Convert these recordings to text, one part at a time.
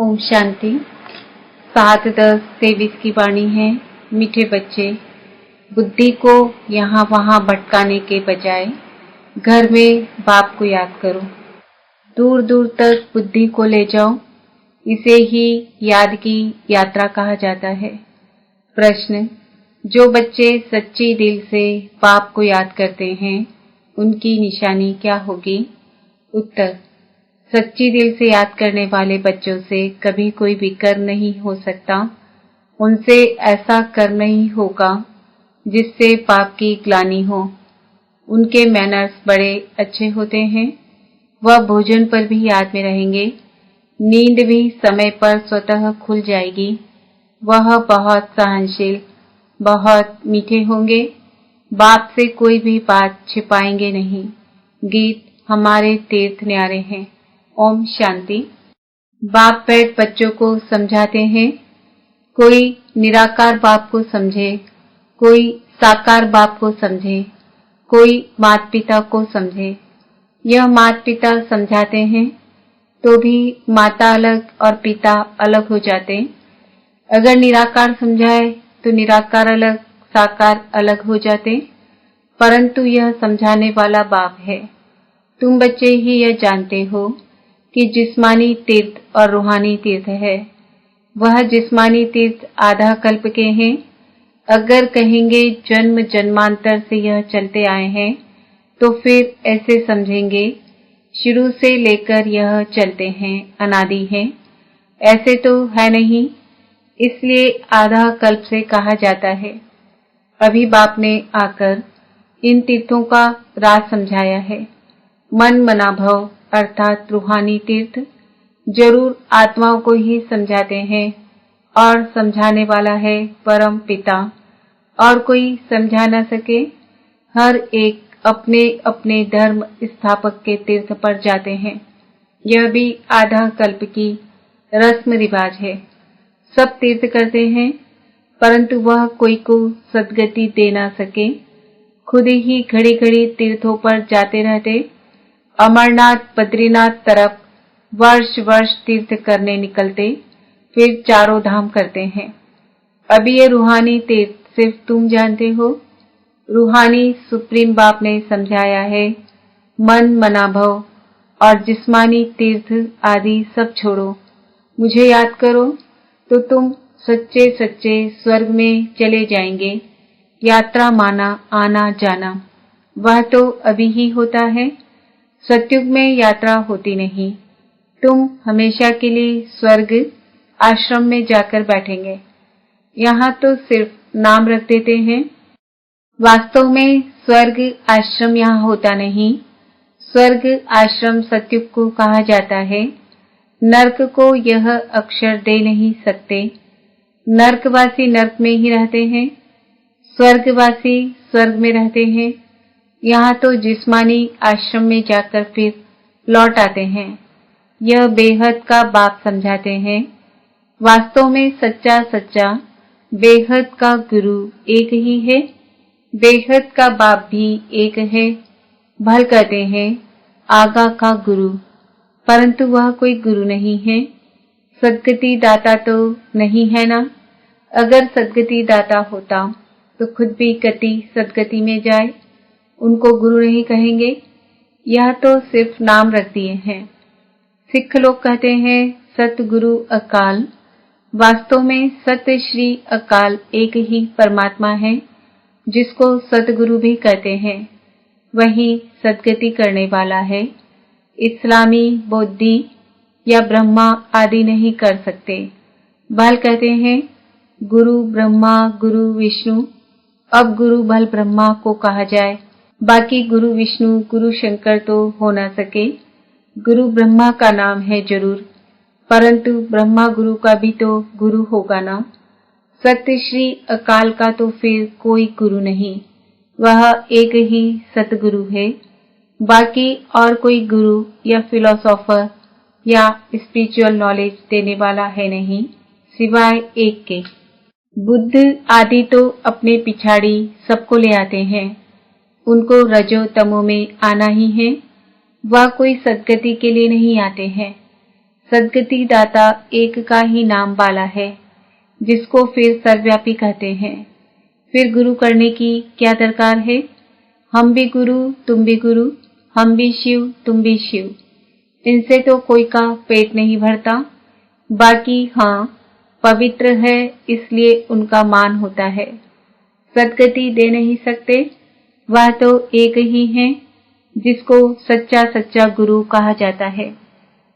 ओम शांति। 7-10-23 की वाणी है। मीठे बच्चे, बुद्धि को यहाँ वहाँ भटकाने के बजाय घर में बाप को याद करो। दूर दूर तक बुद्धि को ले जाओ। इसे ही याद की यात्रा कहा जाता है। प्रश्न: जो बच्चे सच्ची दिल से बाप को याद करते हैं, उनकी निशानी क्या होगी? उत्तर: सच्ची दिल से याद करने वाले बच्चों से कभी कोई विकर नहीं हो सकता। उनसे ऐसा कर नहीं होगा जिससे पाप की ग्लानि हो। उनके मैनर्स बड़े अच्छे होते हैं। वह भोजन पर भी याद में रहेंगे। नींद भी समय पर स्वतः खुल जाएगी। वह बहुत सहनशील, बहुत मीठे होंगे। बाप से कोई भी बात छिपाएंगे नहीं। गीत हमारे तीर्थ न्यारे हैं। ओम शांति। बाप बैठ बच्चों को समझाते हैं। कोई निराकार बाप को समझे, कोई साकार बाप को समझे, कोई माता पिता को समझे। यह माता पिता समझाते हैं तो भी माता अलग और पिता अलग हो जाते। अगर निराकार समझाए तो निराकार अलग, साकार अलग हो जाते। परंतु यह समझाने वाला बाप है। तुम बच्चे ही यह जानते हो कि जिस्मानी तीर्थ और रूहानी तीर्थ है। वह जिस्मानी तीर्थ आधा कल्प के हैं। अगर कहेंगे जन्म जन्मांतर से यह चलते आए हैं, तो फिर ऐसे समझेंगे शुरू से लेकर यह चलते हैं, अनादि है। ऐसे तो है नहीं, इसलिए आधा कल्प से कहा जाता है। अभी बाप ने आकर इन तीर्थों का राज समझाया है। मन मनाभव अर्थात रूहानी तीर्थ जरूर आत्माओं को ही समझाते हैं और समझाने वाला है परम पिता। और कोई समझा न सके। हर एक अपने अपने धर्म स्थापक के तीर्थ पर जाते हैं। यह भी आधा कल्प की रस्म रिवाज है। सब तीर्थ करते हैं, परंतु वह कोई को सद्गति दे ना सके। खुद ही घड़ी घड़ी तीर्थों पर जाते रहते। अमरनाथ बद्रीनाथ तरफ वर्ष वर्ष तीर्थ करने निकलते, फिर चारों धाम करते हैं। अभी ये रूहानी तीर्थ सिर्फ तुम जानते हो। रूहानी सुप्रीम बाप ने समझाया है, मन मनाभव और जिस्मानी तीर्थ आदि सब छोड़ो। मुझे याद करो तो तुम सच्चे सच्चे स्वर्ग में चले जाएंगे। यात्रा माना आना जाना, वह तो अभी ही होता है। सतयुग में यात्रा होती नहीं। तुम हमेशा के लिए स्वर्ग आश्रम में जाकर बैठेंगे। यहाँ तो सिर्फ नाम रख देते हैं। वास्तव में स्वर्ग आश्रम यहाँ होता नहीं। स्वर्ग आश्रम सतयुग को कहा जाता है। नरक को यह अक्षर दे नहीं सकते। नरकवासी नरक में ही रहते हैं, स्वर्गवासी स्वर्ग में रहते हैं। यहाँ तो जिस्मानी आश्रम में जाकर फिर लौट आते हैं। यह बेहद का बाप समझाते हैं। वास्तव में सच्चा सच्चा बेहद का गुरु एक ही है। बेहद का बाप भी एक है। भल कहते हैं आगा का गुरु, परंतु वह कोई गुरु नहीं है। सद्गति दाता तो नहीं है ना। अगर सद्गति दाता होता तो खुद भी गति सद्गति में जाए। उनको गुरु नहीं कहेंगे। यह तो सिर्फ नाम रख दिए हैं। सिख लोग कहते हैं सतगुरु अकाल। वास्तव में सत्य श्री अकाल एक ही परमात्मा है, जिसको सतगुरु भी कहते हैं। वही सद्गति करने वाला है। इस्लामी बौद्धि या ब्रह्मा आदि नहीं कर सकते। भल कहते हैं गुरु ब्रह्मा गुरु विष्णु। अब गुरु भल ब्रह्मा को कहा जाए। बाकी गुरु विष्णु गुरु शंकर तो हो ना सके। गुरु ब्रह्मा का नाम है जरूर, परंतु ब्रह्मा गुरु का भी तो गुरु होगा ना। सत्य श्री अकाल का तो फिर कोई गुरु नहीं। वह एक ही सतगुरु है। बाकी और कोई गुरु या फिलोसोफर या स्पिरिचुअल नॉलेज देने वाला है नहीं, सिवाय एक के। बुद्ध आदि तो अपने पिछाड़ी सबको ले आते हैं। उनको रजो तमो में आना ही है। वह कोई सद्गति के लिए नहीं आते हैं। सद्गति दाता एक का ही नाम वाला है, जिसको फिर सर्वव्यापी कहते हैं। फिर गुरु करने की क्या दरकार है? हम भी गुरु, तुम भी गुरु, हम भी शिव, तुम भी शिव। इनसे तो कोई का पेट नहीं भरता। बाकी हाँ, पवित्र है इसलिए उनका मान होता है। सद्गति दे नहीं सकते, वह तो एक ही है जिसको सच्चा सच्चा गुरु कहा जाता है।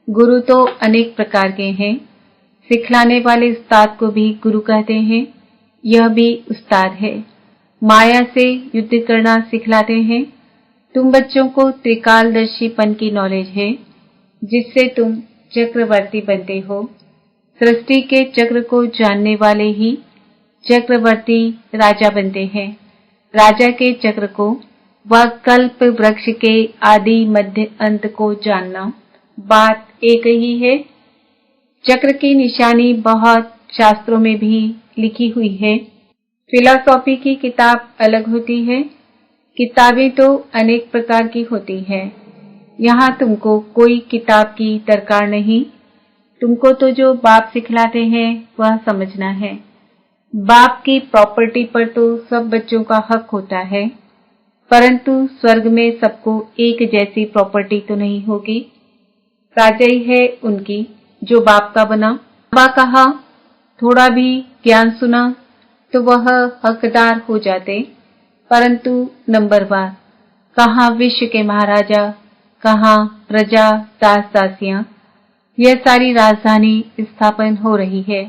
गुरु तो अनेक प्रकार के हैं। सिखलाने वाले उस्ताद को भी गुरु कहते हैं। यह भी उस्ताद है। माया से युद्ध करना सिखलाते हैं। तुम बच्चों को त्रिकालदर्शीपन की नॉलेज है, जिससे तुम चक्रवर्ती बनते हो। सृष्टि के चक्र को जानने वाले ही चक्रवर्ती राजा बनते हैं। राजा के चक्र को व कल्प वृक्ष के आदि मध्य अंत को जानना बात एक ही है। चक्र की निशानी बहुत शास्त्रों में भी लिखी हुई है। फिलॉसफी की किताब अलग होती है। किताबें तो अनेक प्रकार की होती है। यहाँ तुमको कोई किताब की दरकार नहीं। तुमको तो जो बाप सिखलाते हैं वह समझना है। बाप की प्रॉपर्टी पर तो सब बच्चों का हक होता है, परंतु स्वर्ग में सबको एक जैसी प्रॉपर्टी तो नहीं होगी। राजा ही है उनकी जो बाप का बना। बाबा कहा, थोड़ा भी ज्ञान सुना तो वह हकदार हो जाते, परंतु नंबरवार। कहाँ विश्व के महाराजा, कहाँ प्रजा दास दासियां। यह सारी राजधानी स्थापन हो रही है।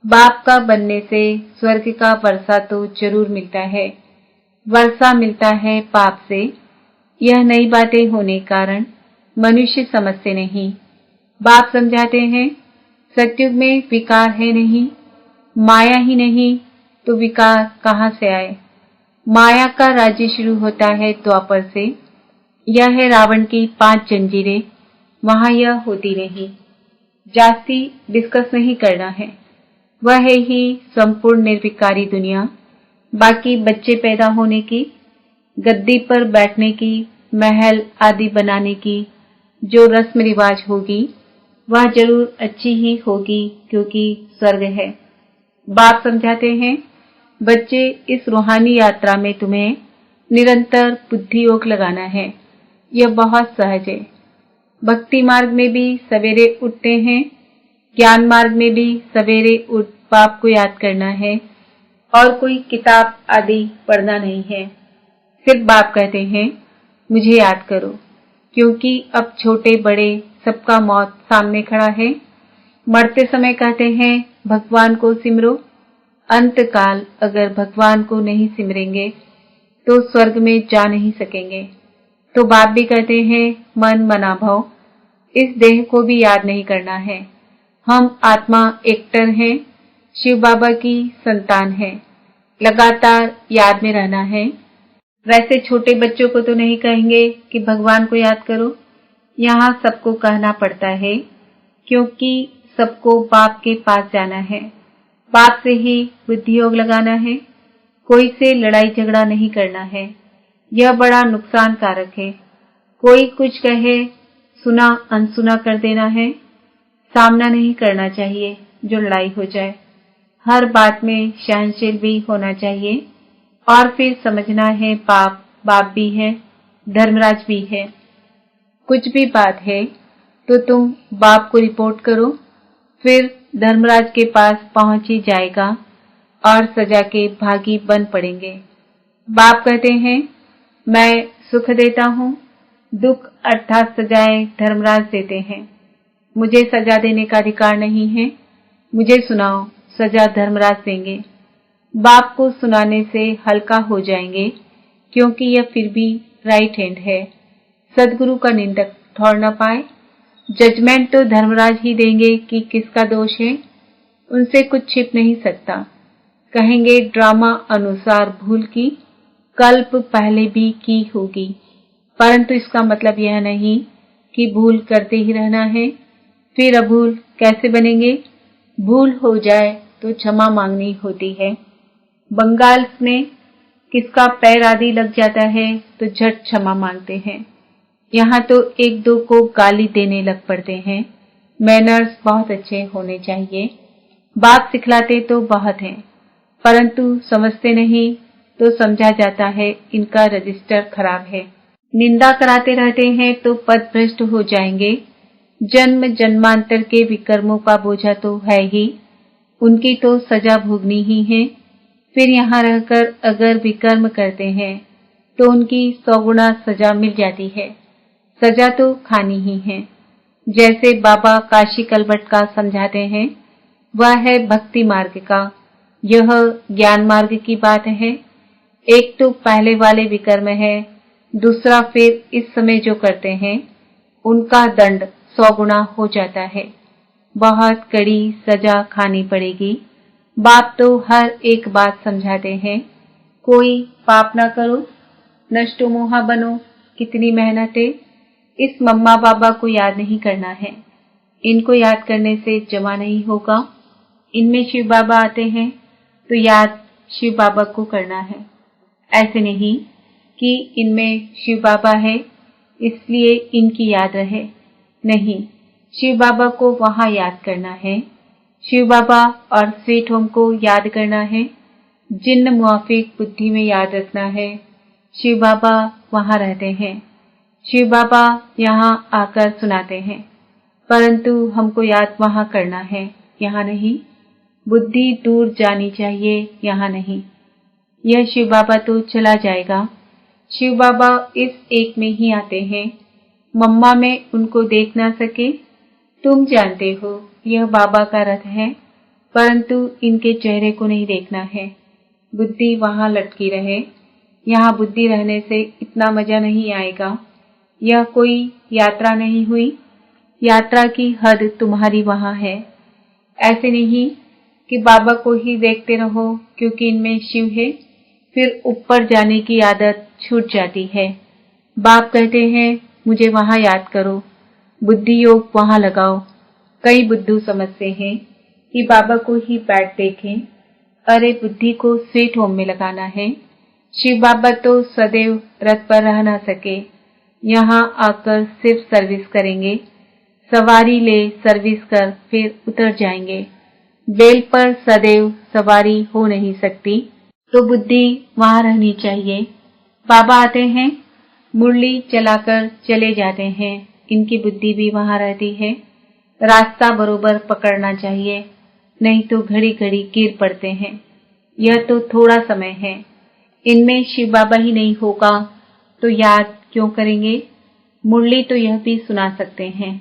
बाप का बनने से स्वर्ग का वर्षा तो जरूर मिलता है। वर्षा मिलता है पाप से। यह नई बातें होने कारण मनुष्य समझते नहीं। बाप समझाते हैं, सतयुग में विकार है नहीं, माया ही नहीं तो विकार कहाँ से आए। माया का राज्य शुरू होता है द्वापर से। यह है रावण की 5 जंजीरें। वहां यह होती नहीं। जास्ती डिस्कस नहीं करना है। वह है ही संपूर्ण निर्विकारी दुनिया। बाकी बच्चे पैदा होने की, गद्दी पर बैठने की, महल आदि बनाने की जो रस्म रिवाज होगी वह जरूर अच्छी ही होगी, क्योंकि स्वर्ग है। बाप समझाते हैं, बच्चे इस रूहानी यात्रा में तुम्हें निरंतर बुद्धि योग लगाना है। यह बहुत सहज है। भक्ति मार्ग में भी सवेरे उठते हैं, ज्ञान मार्ग में भी सवेरे उठ बाप को याद करना है और कोई किताब आदि पढ़ना नहीं है। सिर्फ बाप कहते हैं, मुझे याद करो, क्योंकि अब छोटे बड़े सबका मौत सामने खड़ा है। मरते समय कहते हैं, भगवान को सिमरो। अंत काल अगर भगवान को नहीं सिमरेंगे तो स्वर्ग में जा नहीं सकेंगे। तो बाप भी कहते हैं, मन मना भव, इस देह को भी याद नहीं करना है। हम आत्मा एक्टर हैं, शिव बाबा की संतान है। लगातार याद में रहना है। वैसे छोटे बच्चों को तो नहीं कहेंगे कि भगवान को याद करो। यहाँ सबको कहना पड़ता है, क्योंकि सबको बाप के पास जाना है। बाप से ही बुद्धि योग लगाना है। कोई से लड़ाई झगड़ा नहीं करना है। यह बड़ा नुकसान कारक है। कोई कुछ कहे, सुना अनसुना कर देना है। सामना नहीं करना चाहिए जो लड़ाई हो जाए। हर बात में सहनशील भी होना चाहिए। और फिर समझना है, बाप भी है, धर्मराज भी है। कुछ भी बात है तो तुम बाप को रिपोर्ट करो, फिर धर्मराज के पास पहुंच ही जाएगा और सजा के भागी बन पड़ेंगे। बाप कहते हैं, मैं सुख देता हूँ, दुख अर्थात सजाएं धर्मराज देते हैं। मुझे सजा देने का अधिकार नहीं है। मुझे सुनाओ, सजा धर्मराज देंगे। बाप को सुनाने से हल्का हो जाएंगे, क्योंकि यह फिर भी राइट हैंड है। सदगुरु का निंदक ठौर न पाए। जजमेंट तो धर्मराज ही देंगे कि किसका दोष है। उनसे कुछ छिप नहीं सकता। कहेंगे ड्रामा अनुसार भूल की कल्प पहले भी की होगी, परंतु इसका मतलब यह नहीं कि भूल करते ही रहना है। फिर अभूल कैसे बनेंगे? भूल हो जाए तो क्षमा मांगनी होती है। बंगाल में किसका पैर आदि लग जाता है तो झट क्षमा मांगते हैं। यहाँ तो एक दो को गाली देने लग पड़ते हैं। मैनर्स बहुत अच्छे होने चाहिए। बाप सिखलाते तो बहुत हैं, परंतु समझते नहीं तो समझा जाता है इनका रजिस्टर खराब है। निंदा कराते रहते हैं तो पद भ्रष्ट हो जाएंगे। जन्म जन्मांतर के विकर्मों का बोझा तो है ही, उनकी तो सजा भोगनी ही है। फिर यहाँ रहकर अगर विकर्म करते हैं तो उनकी 100 गुना सजा मिल जाती है। सजा तो खानी ही है। जैसे बाबा काशी कलबट का समझाते हैं, वह है भक्ति मार्ग का, यह ज्ञान मार्ग की बात है। एक तो पहले वाले विकर्म है, दूसरा फिर इस समय जो करते हैं उनका दंड 100 गुना हो जाता है। बहुत कड़ी सजा खानी पड़ेगी। बाप तो हर एक बात समझाते हैं, कोई पाप ना करो, नष्टो मोहा बनो। कितनी मेहनत है। इस मम्मा बाबा को याद नहीं करना है, इनको याद करने से जमा नहीं होगा। इनमें शिव बाबा आते हैं तो याद शिव बाबा को करना है। ऐसे नहीं कि इनमें शिव बाबा है इसलिए इनकी याद रहे, नहीं, शिव बाबा को वहां याद करना है। शिव बाबा और स्वीट होम को याद करना है, जिन्न मुआफिक बुद्धि में याद रखना है। शिव बाबा वहां रहते हैं, शिव बाबा यहाँ आकर सुनाते हैं, परंतु हमको याद वहां करना है, यहाँ नहीं। बुद्धि दूर जानी चाहिए, यहाँ नहीं। यह शिव बाबा तो चला जाएगा। शिव बाबा इस एक में ही आते हैं। मम्मा में उनको देख ना सके। तुम जानते हो यह बाबा का रथ है, परंतु इनके चेहरे को नहीं देखना है। बुद्धि वहां लटकी रहे। यहाँ बुद्धि रहने से इतना मजा नहीं आएगा। यह कोई यात्रा नहीं हुई। यात्रा की हद तुम्हारी वहां है। ऐसे नहीं कि बाबा को ही देखते रहो क्योंकि इनमें शिव है, फिर ऊपर जाने की आदत छूट जाती है। बाप कहते हैं मुझे वहां याद करो, बुद्धि योग वहां लगाओ। कई बुद्धू समझते हैं कि बाबा को ही बैठ देखें। अरे बुद्धि को स्वीट होम में लगाना है। शिव बाबा तो सदैव रथ पर रह ना सके, यहाँ आकर सिर्फ सर्विस करेंगे। सवारी ले सर्विस कर फिर उतर जाएंगे। बेल पर सदैव सवारी हो नहीं सकती, तो बुद्धि वहां रहनी चाहिए। बाबा आते हैं, मुरली चलाकर चले जाते हैं, इनकी बुद्धि भी वहां रहती है। रास्ता बरोबर पकड़ना चाहिए, नहीं तो घड़ी घड़ी गिर पड़ते हैं। यह तो थोड़ा समय है। इनमें शिव बाबा ही नहीं होगा तो याद क्यों करेंगे। मुरली तो यह भी सुना सकते हैं।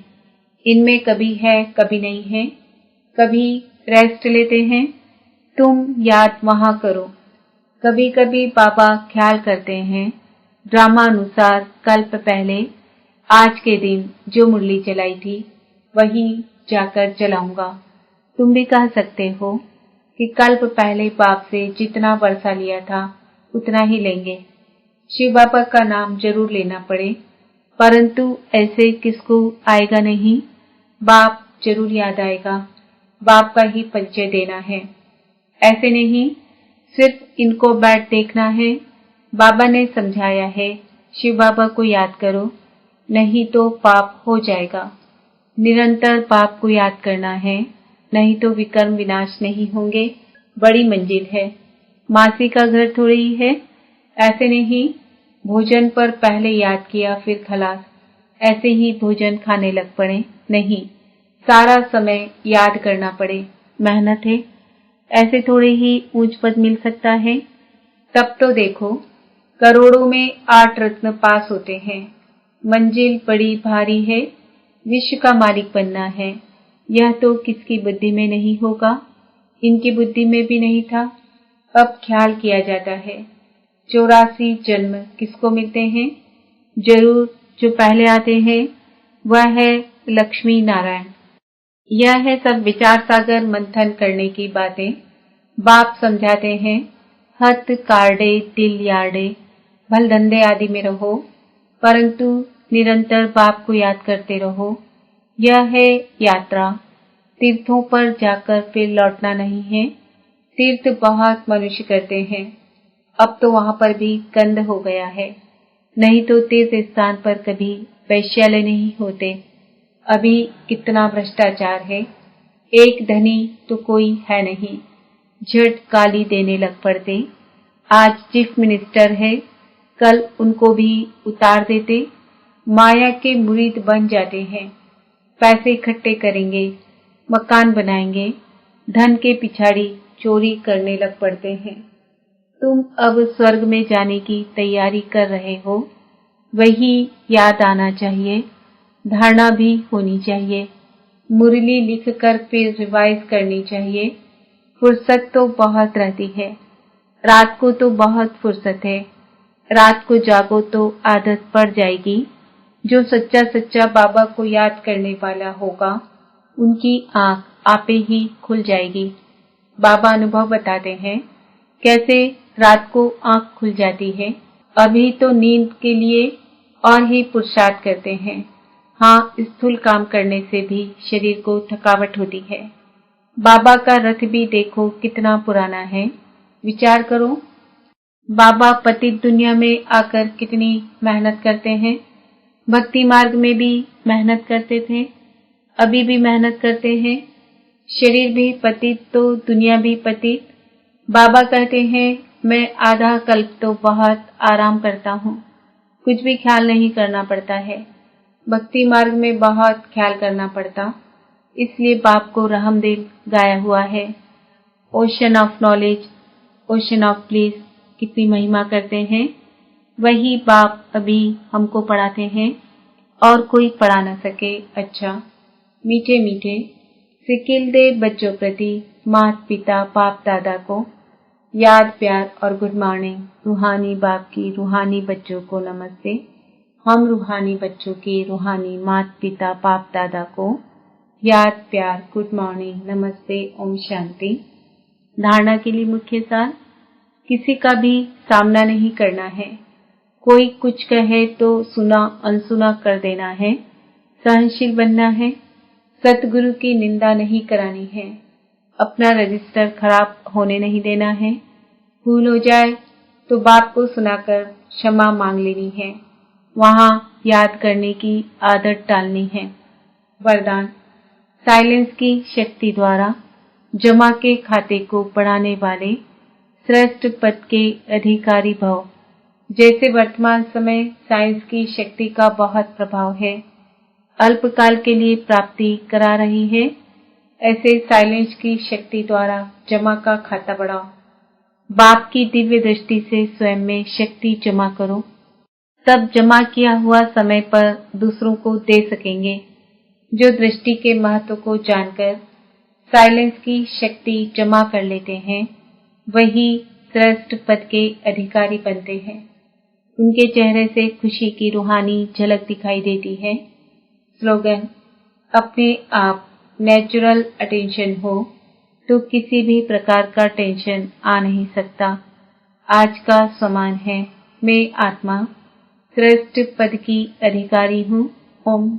इनमें कभी है कभी नहीं है, कभी रेस्ट लेते हैं। तुम याद वहां करो। कभी कभी बाबा ख्याल करते हैं, ड्रामा अनुसार कल्प पहले आज के दिन जो मुरली चलाई थी वही जाकर चलाऊंगा। तुम भी कह सकते हो कि कल्प पहले बाप से जितना वर्षा लिया था उतना ही लेंगे। शिव बाबा का नाम जरूर लेना पड़े, परंतु ऐसे किसको आएगा नहीं। बाप जरूर याद आएगा। बाप का ही परिचय देना है। ऐसे नहीं सिर्फ इनको बैठ देखना है। बाबा ने समझाया है शिव बाबा को याद करो, नहीं तो पाप हो जाएगा। निरंतर बाप को याद करना है, नहीं तो विकर्म विनाश नहीं होंगे। बड़ी मंजिल है, मासी का घर थोड़ी है। ऐसे नहीं भोजन पर पहले याद किया फिर खलास, ऐसे ही भोजन खाने लग पड़े, नहीं, सारा समय याद करना पड़े। मेहनत है, ऐसे थोड़े ही ऊंच पद मिल सकता है। तब तो देखो करोड़ों में 8 रत्न पास होते हैं। मंजिल बड़ी भारी है, विश्व का मालिक बनना है। यह तो किसकी बुद्धि में नहीं होगा, इनकी बुद्धि में भी नहीं था। अब ख्याल किया जाता है 84 जन्म किसको मिलते हैं। जरूर जो पहले आते हैं वह है लक्ष्मी नारायण। यह है सब विचार सागर मंथन करने की बातें। बाप समझाते हैं हथ कार्डे दिल यार्डे, भल धंधे आदि में रहो, परंतु निरंतर बाप को याद करते रहो। यह है यात्रा। तीर्थों पर जाकर फिर लौटना नहीं है। तीर्थ बहुत मनुष्य करते हैं, अब तो वहां पर भी गंद हो गया है। नहीं तो तीर्थ स्थान पर कभी वैश्यालय नहीं होते। अभी कितना भ्रष्टाचार है, एक धनी तो कोई है नहीं, झट गाली देने लग पड़ते। आज चीफ मिनिस्टर है, कल उनको भी उतार देते। माया के मुरीद बन जाते हैं, पैसे इकट्ठे करेंगे, मकान बनाएंगे, धन के पिछाड़ी चोरी करने लग पड़ते हैं। तुम अब स्वर्ग में जाने की तैयारी कर रहे हो, वही याद आना चाहिए, धारणा भी होनी चाहिए, मुरली लिखकर फिर रिवाइज करनी चाहिए। फुर्सत तो बहुत रहती है, रात को तो बहुत फुर्सत है, रात को जागो तो आदत पड़ जाएगी। जो सच्चा सच्चा बाबा को याद करने वाला होगा, उनकी आंख आपे ही खुल जाएगी। बाबा अनुभव बताते हैं कैसे रात को आंख खुल जाती है। अभी तो नींद के लिए और ही पुरुषार्थ करते हैं। हाँ, स्थूल काम करने से भी शरीर को थकावट होती है। बाबा का रथ भी देखो कितना पुराना है, विचार करो। बाबा पतित दुनिया में आकर कितनी मेहनत करते हैं। भक्ति मार्ग में भी मेहनत करते थे, अभी भी मेहनत करते हैं। शरीर भी पतित तो दुनिया भी पतित। बाबा कहते हैं मैं आधा कल्प तो बहुत आराम करता हूँ, कुछ भी ख्याल नहीं करना पड़ता है। भक्ति मार्ग में बहुत ख्याल करना पड़ता, इसलिए बाप को रहमदिल गाया हुआ है। Ocean of knowledge, ocean of bliss, कितनी महिमा करते हैं। वही बाप अभी हमको पढ़ाते हैं और कोई पढ़ा न सके। अच्छा, मीठे मीठे सिकिल दे बच्चों प्रति माता पिता बाप दादा को याद प्यार और गुड मॉर्निंग। रूहानी बाप की रूहानी बच्चों को नमस्ते। हम रूहानी बच्चों के रूहानी माता पिता बाप दादा को याद प्यार गुड मॉर्निंग नमस्ते ओम शांति। धारणा के लिए मुख्य सार, किसी का भी सामना नहीं करना है। कोई कुछ कहे तो सुना अनसुना कर देना है। सहनशील बनना है, सतगुरु की निंदा नहीं करानी है। अपना रजिस्टर खराब होने नहीं देना है। भूल हो जाए तो बाप को सुनाकर क्षमा मांग लेनी है। वहां याद करने की आदत डालनी है। वरदान, साइलेंस की शक्ति द्वारा जमा के खाते को बढ़ाने वाले श्रेष्ठ पद के अधिकारी भव। जैसे वर्तमान समय साइंस की शक्ति का बहुत प्रभाव है, अल्पकाल के लिए प्राप्ति करा रही है, ऐसे साइलेंस की शक्ति द्वारा जमा का खाता बढ़ाओ। बाप की दिव्य दृष्टि से स्वयं में शक्ति जमा करो, तब जमा किया हुआ समय पर दूसरों को दे सकेंगे। जो दृष्टि के महत्व को जानकर साइलेंस की शक्ति जमा कर लेते हैं, वही श्रेष्ठ पद के अधिकारी बनते हैं। उनके चेहरे से खुशी की रूहानी झलक दिखाई देती है। स्लोगन, अपने आप नेचुरल अटेंशन हो तो किसी भी प्रकार का टेंशन आ नहीं सकता। आज का समान है, मैं आत्मा श्रेष्ठ पद की अधिकारी हूँ। ओम